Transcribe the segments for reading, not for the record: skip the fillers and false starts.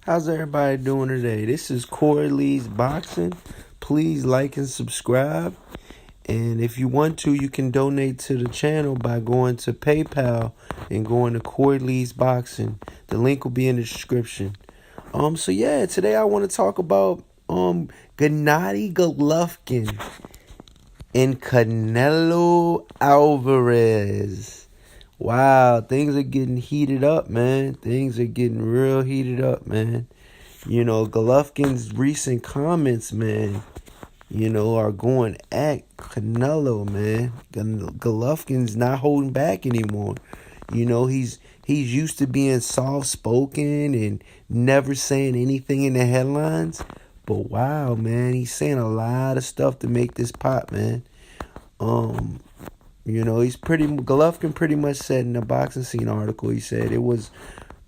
How's everybody doing today? This is Corey Lee's Boxing. Please like and subscribe. And if you want to, you can donate to the channel by going to PayPal and going to Corey Lee's Boxing. The link will be in the description. Today I want to talk about Gennady Golovkin and Canelo Alvarez. Wow, things are getting heated up, man. Things are getting real heated up, man. Golovkin's recent comments, man, are going at Canelo, man. Golovkin's not holding back anymore. He's used to being soft-spoken and never saying anything in the headlines. But wow, man, he's saying a lot of stuff to make this pop, man. Golovkin pretty much said in the Boxing Scene article, he said it was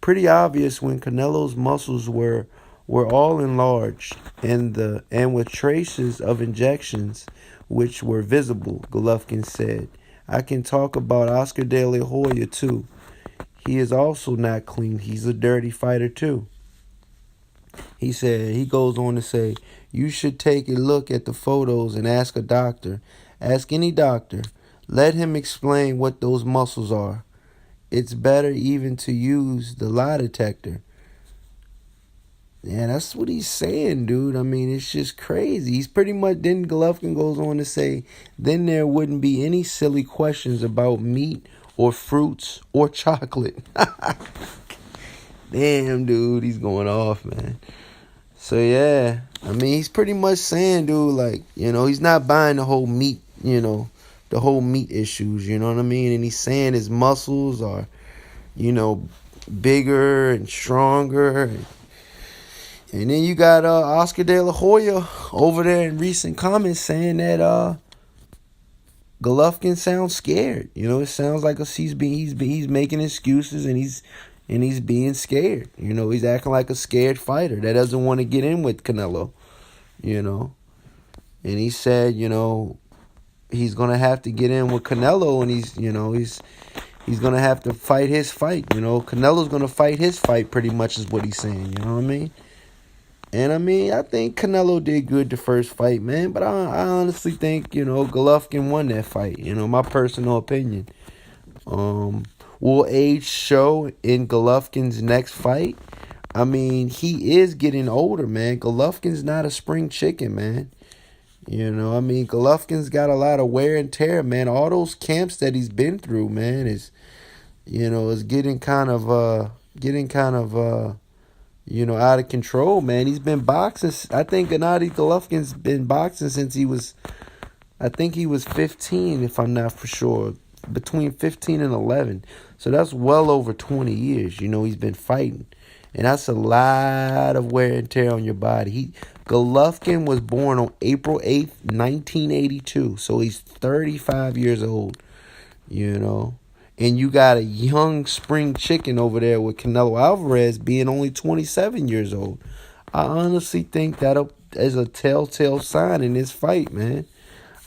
pretty obvious when Canelo's muscles were all enlarged and with traces of injections which were visible. Golovkin said, I can talk about Oscar De La Hoya too. He is also not clean. He's a dirty fighter too. He goes on to say, you should take a look at the photos and ask a doctor. Ask any doctor. Let him explain what those muscles are. It's better even to use the lie detector. Yeah, that's what he's saying, dude. I mean, it's just crazy. He's pretty much, then Golovkin goes on to say, then there wouldn't be any silly questions about meat or fruits or chocolate. Damn, dude, he's going off, man. So, yeah, I mean, he's pretty much saying, dude, like, he's not buying the whole meat, the whole meat issues, you know what I mean? And he's saying his muscles are, bigger and stronger. And then you got Oscar De La Hoya over there in recent comments saying that Golovkin sounds scared. It sounds like he's making excuses and he's being scared. He's acting like a scared fighter that doesn't want to get in with Canelo. And he said, he's gonna have to get in with Canelo, and he's gonna have to fight his fight. Canelo's gonna fight his fight, pretty much is what he's saying. You know what I mean? And I mean, I think Canelo did good the first fight, man. But I honestly think Golovkin won that fight. My personal opinion. Will age show in Golovkin's next fight? I mean, he is getting older, man. Golovkin's not a spring chicken, man. Golovkin's got a lot of wear and tear, man. All those camps that he's been through, man, is getting kind of out of control, man. He's been boxing. I think Gennady Golovkin's been boxing since he was 15, if I'm not for sure. Between 15 and 11. So that's well over 20 years, he's been fighting. And that's a lot of wear and tear on your body. Golovkin was born on April 8th, 1982. So he's 35 years old, And you got a young spring chicken over there with Canelo Alvarez being only 27 years old. I honestly think that is a telltale sign in this fight, man.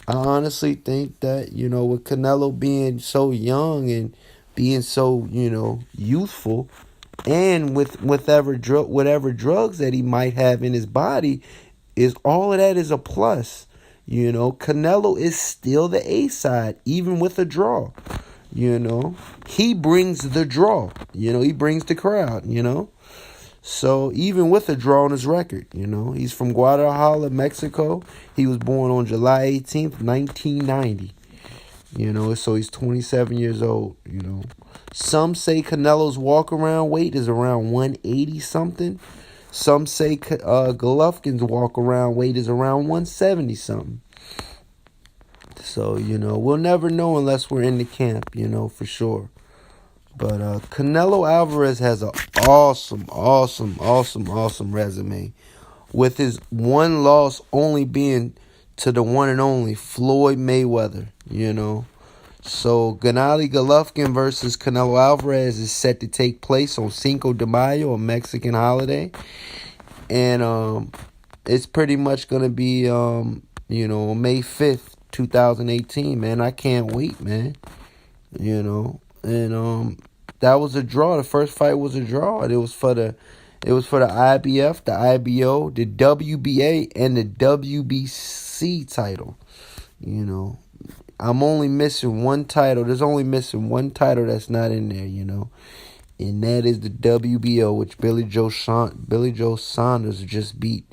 I honestly think that, with Canelo being so young and being so, youthful, and with whatever drugs that he might have in his body, is all of that is a plus. Canelo is still the A side, even with a draw. He brings the draw. He brings the crowd. So even with a draw on his record, he's from Guadalajara, Mexico. He was born on July 18th, 1990. So he's 27 years old. Some say Canelo's walk-around weight is around 180 something. Some say Golovkin's walk-around weight is around 170 something. So, we'll never know unless we're in the camp, for sure. But Canelo Alvarez has an awesome resume, with his one loss only being to the one and only Floyd Mayweather, So Gennady Golovkin versus Canelo Alvarez is set to take place on Cinco de Mayo, a Mexican holiday. And it's pretty much going to be, May 5th, 2018, man. I can't wait, man. And that was a draw. The first fight was a draw. It was for the It was for the IBF, the IBO, the WBA, and the WBC title. You know, I'm only missing one title. There's only missing one title that's not in there, and that is the WBO, which Billy Joe Saunders just beat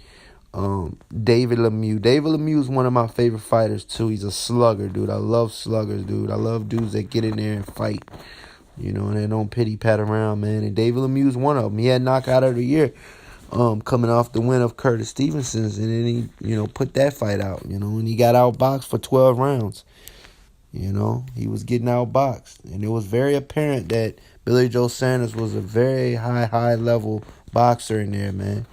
David Lemieux. David Lemieux is one of my favorite fighters too. He's a slugger, dude. I love sluggers, dude. I love dudes that get in there and fight, and they don't pity pat around, man. And David Lemieux is one of them. He had knockout of the year, coming off the win of Curtis Stevenson's, and then he, put that fight out, and he got outboxed for 12 rounds. He was getting outboxed, and it was very apparent that Billy Joe Saunders was a very high level boxer in there, man.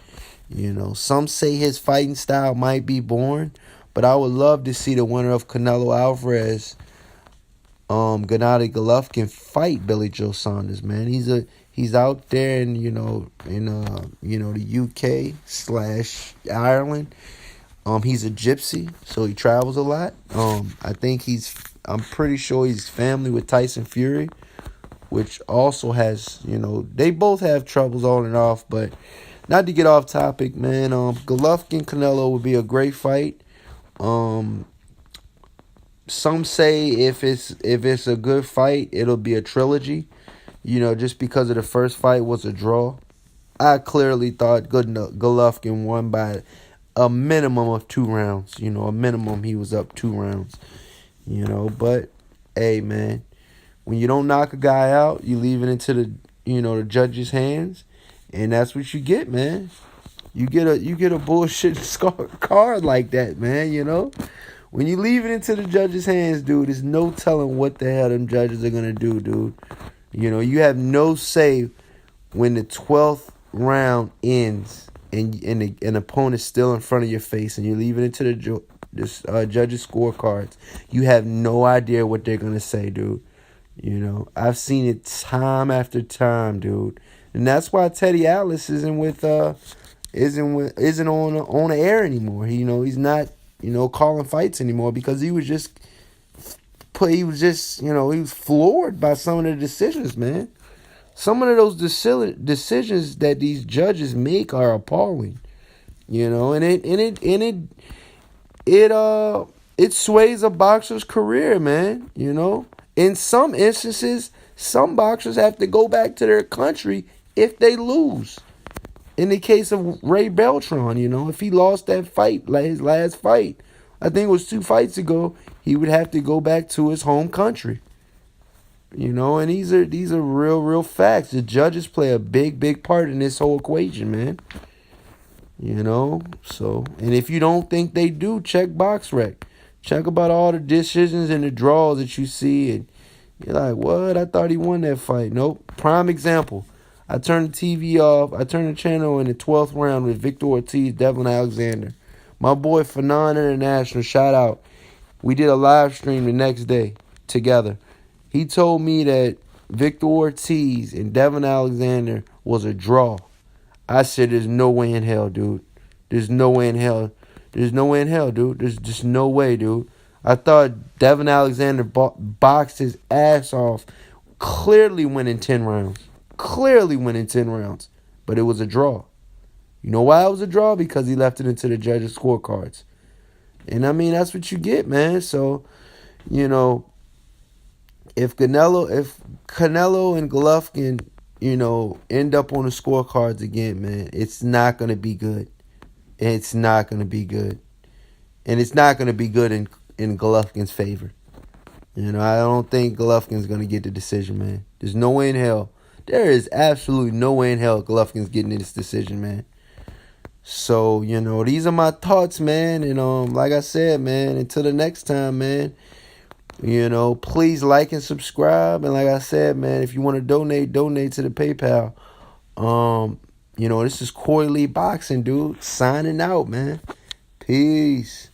Some say his fighting style might be boring, but I would love to see the winner of Canelo Alvarez, Gennady Golovkin, fight Billy Joe Saunders, man. He's out there in the UK/Ireland. He's a gypsy, so he travels a lot. I'm pretty sure he's family with Tyson Fury, which also has, they both have troubles on and off, but not to get off topic, man. Golovkin Canelo would be a great fight. Some say if it's a good fight, it'll be a trilogy. Just because of the first fight was a draw. I clearly thought Golovkin won by a minimum of 2 rounds. A minimum he was up 2 rounds. But hey, man, when you don't knock a guy out, you leave it into the judge's hands, and that's what you get, man. You get a bullshit card like that, man. When you leave it into the judge's hands, dude, there's no telling what the hell them judges are gonna do, dude. You have no say when the 12th round ends and an opponent's still in front of your face, and you leave it into the judges' scorecards. You have no idea what they're gonna say, dude. I've seen it time after time, dude, and that's why Teddy Atlas isn't on the air anymore. He's not calling fights anymore because he was floored by some of the decisions, man. Some of those decisions that these judges make are appalling, and it sways a boxer's career, man. In some instances, some boxers have to go back to their country if they lose. In the case of Ray Beltran, if he lost that fight, like his last fight, I think it was 2 fights ago, he would have to go back to his home country. And these are real facts. The judges play a big part in this whole equation, man. So, and if you don't think they do, check BoxRec. Check about all the decisions and the draws that you see, and you're like, what? I thought he won that fight. Nope. Prime example. I turned the TV off. I turned the channel in the 12th round with Victor Ortiz, Devin Alexander. My boy Fanon International, shout out. We did a live stream the next day together. He told me that Victor Ortiz and Devin Alexander was a draw. I said, there's no way in hell, dude. There's no way in hell. There's no way in hell, dude. There's just no way, dude. I thought Devin Alexander boxed his ass off, clearly winning 10 rounds. But it was a draw. You know why it was a draw? Because he left it into the judges' scorecards. And I mean, that's what you get, man. So, if Canelo and Golovkin, end up on the scorecards again, man, it's not going to be good. It's not going to be good. And it's not going to be good in Golovkin's favor. I don't think Golovkin's going to get the decision, man. There's no way in hell. There is absolutely no way in hell Golovkin's getting this decision, man. So, these are my thoughts, man. And like I said, man, until the next time, man, please like and subscribe. And like I said, man, if you want to donate to the PayPal. This is Coy Lee Boxing, dude. Signing out, man. Peace.